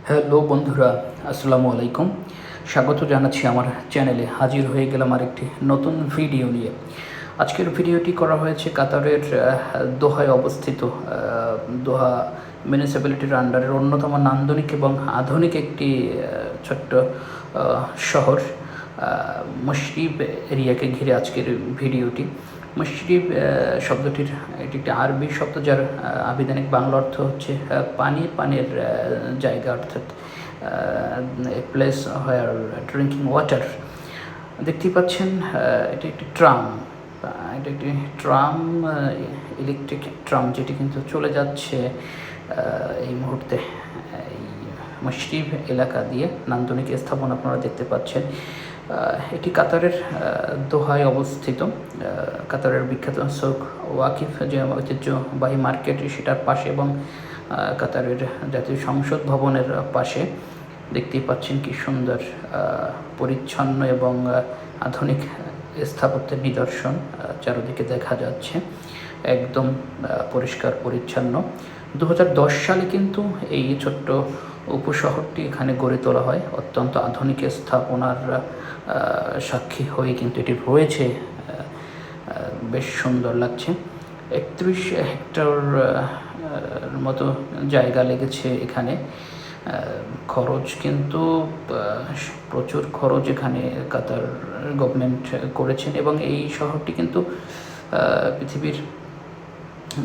Hello বন্ধুরা, আসসালামু আলাইকুম। স্বাগত জানাচ্ছি আমার চ্যানেলে। হাজির হয়ে গেলাম আরেকটি নতুন ভিডিও নিয়ে। আজকের ভিডিওটি করা হয়েছে কাতারের দোহায় অবস্থিত দোহা মিউনিসিপ্যালিটির আন্ডারের অন্যতম নান্দনিক এবং আধুনিক একটি ছোট্ট শহর মশরিব এরিয়াকে ঘিরে আজকের ভিডিওটি। মশরিব শব্দটির এটি একটি আরবি শব্দ, যার আবিধানিক বাংলা অর্থ হচ্ছে পানির জায়গা, অর্থাৎ a place where drinking water. দেখতেই পাচ্ছেন এটি একটি ট্রাম, এটা একটি ট্রাম, ইলেকট্রিক ট্রাম, যেটি কিন্তু চলে যাচ্ছে এই মুহূর্তে এই মশরিব এলাকা দিয়ে। নান্দনিক স্থাপনা আপনারা দেখতে পাচ্ছেন। এটি কাতারের দোহায় অবস্থিত। কাতারের বিখ্যাত সৌক ওয়াকিফ যে ঐতিহ্যবাহী মার্কেট, সেটার পাশে এবং কাতারের জাতীয় সংসদ ভবনের পাশে দেখতেই পাচ্ছেন কি সুন্দর পরিচ্ছন্ন এবং আধুনিক স্থাপত্যের নিদর্শন চারদিকে দেখা যাচ্ছে, একদম পরিষ্কার পরিচ্ছন্ন। 2010 সালে কিন্তু এই ছোট্ট উপশহরটি এখানে গড়ে তোলা হয়। অত্যন্ত আধুনিক স্থাপনার সাক্ষী হয়ে কিন্তু এটি রয়েছে। বেশ সুন্দর লাগছে। 31 হেক্টর মতো জায়গা লেগেছে এখানে। খরচ কিন্তু প্রচুর খরচ এখানে কাতার গভর্নমেন্ট করেছেন, এবং এই শহরটি কিন্তু পৃথিবীর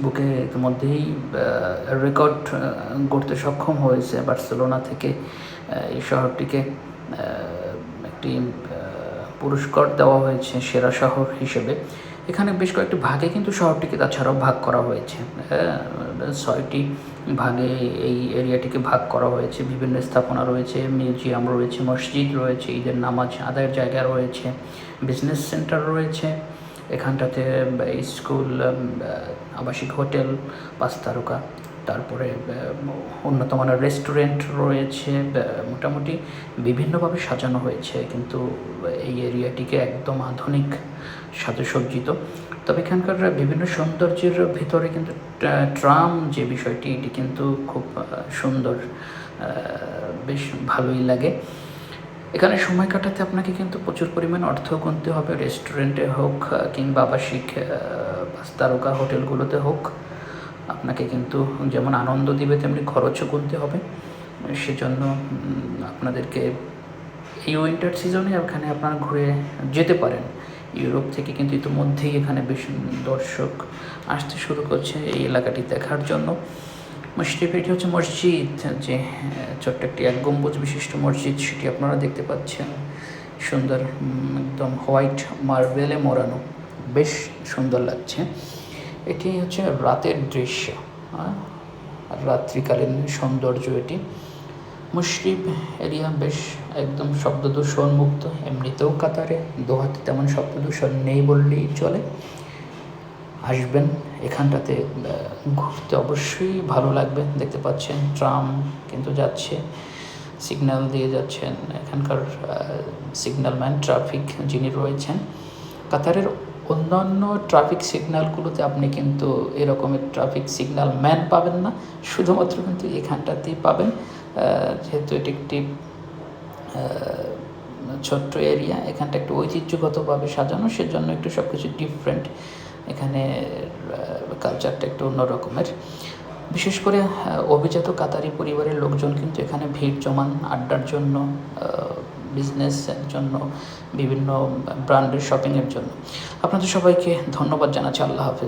বুকে ইতিমধ্যেই রেকর্ড গড়তে সক্ষম হয়েছে। বার্সেলোনা থেকে এই শহরটিকে একটি পুরস্কার দেওয়া হয়েছে সেরা শহর হিসেবে। এখানে বেশ কয়েকটি ভাগে কিন্তু শহরটিকে তাছাড়াও ভাগ করা হয়েছে। 6টি ভাগে এই এরিয়াটিকে ভাগ করা হয়েছে। বিভিন্ন স্থাপনা রয়েছে, মিউজিয়াম রয়েছে, মসজিদ রয়েছে, ঈদের নামাজ আদায়ের জায়গা রয়েছে, বিজনেস সেন্টার রয়েছে, এখানটাতে স্কুল, আবাসিক হোটেল 5 তারকা, তারপরে উন্নত মানের রেস্টুরেন্ট রয়েছে। মোটামুটি বিভিন্নভাবে সাজানো হয়েছে কিন্তু এই এরিয়াটিকে একদম আধুনিক সাজসজ্জিত। তবে এখানকার বিভিন্ন সৌন্দর্যের ভিতরে কিন্তু ট্রাম যে বিষয়টি, এটি কিন্তু খুব সুন্দর, বেশ ভালোই লাগে। এখানে সময় কাটাতে আপনাকে কিন্তু প্রচুর পরিমাণ অর্থ গুনতে হবে, রেস্টুরেন্টে হোক কিংবা আবাসিক 5 তারকা হোটেলগুলোতে হোক। আপনাকে কিন্তু যেমন আনন্দ দিবে তেমনি খরচও গুনতে হবে। সেজন্য আপনাদেরকে এই উইন্টার সিজনে এখানে আপনারা ঘুরে যেতে পারেন। ইউরোপ থেকে কিন্তু ইতিমধ্যেই এখানে বেশ দর্শক আসতে শুরু করছে এই এলাকাটি দেখার জন্য। মসজিদ, এটি হচ্ছে মসজিদ, যে ছোট্ট একটি 1 গম্বুজ বিশিষ্ট মসজিদ, সেটি আপনারা দেখতে পাচ্ছেন। সুন্দর, একদম হোয়াইট মার্বেলে মোড়ানো, বেশ সুন্দর লাগছে। এটি হচ্ছে রাতের দৃশ্য, রাত্রিকালীন সৌন্দর্য এটি। মশরিব এরিয়া বেশ একদম শব্দদূষণ মুক্ত। এমনিতেও কাতারে দোহাতে তেমন শব্দদূষণ নেই বললেই চলে। আসবেন এখানটাতে ঘুরতে, অবশ্যই ভালো লাগবে। দেখতে পাচ্ছেন ট্রাম কিন্তু যাচ্ছে, সিগন্যাল দিয়ে যাচ্ছেন এখানকার সিগন্যালম্যান, ট্রাফিক যিনি রয়েছেন। কাতারের অন্যান্য ট্রাফিক সিগন্যালগুলোতে আপনি কিন্তু এরকমের ট্রাফিক সিগন্যাল ম্যান পাবেন না, শুধুমাত্র কিন্তু এখানটাতেই পাবেন। যেহেতু এটি একটি ছোট্ট এরিয়া, এখানটা একটু ঐতিহ্যগতভাবে সাজানো, সেজন্য একটু সব কিছু ডিফারেন্ট। এখানে কালচারটা একটু অন্য রকমের। বিশেষ করে অভিজাত কাতারি পরিবারের লোকজন কিন্তু এখানে ভিড় জমান আড্ডার জন্য, বিজনেসের জন্য, বিভিন্ন ব্র্যান্ডের শপিংয়ের জন্য। আপনাদের সবাইকে ধন্যবাদ জানাচ্ছি। আল্লাহ হাফেজ।